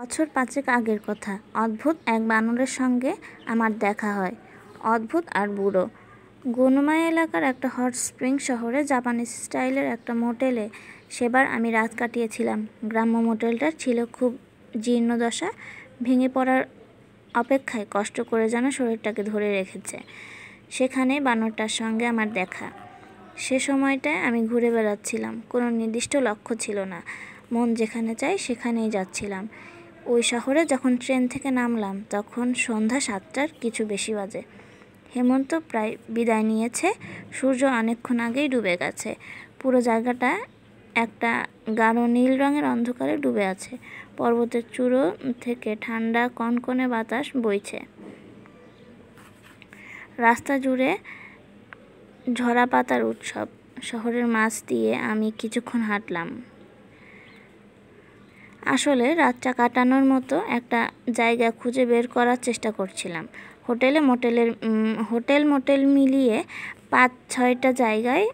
বছর ৫ আগের কথা। অদ্ভুত এক বানরের সঙ্গে আমার দেখা হয়। অদ্ভুত আর বুড়ো। গুনুমাই এলাকার একটা হট স্প্রিং শহরে জাপানিজ স্টাইলের একটা মোটেলে সেবার আমি রাত কাটিয়েছিলাম। গ্রাম্য মোটেলটা ছিল খুব জীর্ণদশা, ভেঙে পড়ার অপেক্ষায় কষ্ট করে যেন শরীরটাকে ধরে রেখেছে। সেখানেই বানরটার সঙ্গে আমার দেখা। সে সময়টায় আমি ঘুরে বেড়াচ্ছিলাম, কোনো নির্দিষ্ট লক্ষ্য ছিল না। মন যেখানে চায় সেখানেই যাচ্ছিলাম। ওই শহরে যখন ট্রেন থেকে নামলাম তখন সন্ধ্যা 7টার কিছু বেশি বাজে। হেমন্ত প্রায় বিদায় নিয়েছে, সূর্য অনেকক্ষণ আগেই ডুবে গেছে। পুরো জায়গাটা একটা গাঢ় নীল রঙের অন্ধকারে ডুবে আছে। পর্বতের চূড়ো থেকে ঠান্ডা কনকনে বাতাস বইছে। রাস্তা জুড়ে ঝরা পাতার উৎসব। শহরের মাঝ দিয়ে আমি কিছুক্ষণ হাঁটলাম। আসলে রাতটা কাটানোর মতো একটা জায়গা খুঁজে বের করার চেষ্টা করছিলাম। হোটেল মোটেল মিলিয়ে ৫-৬টা জায়গায়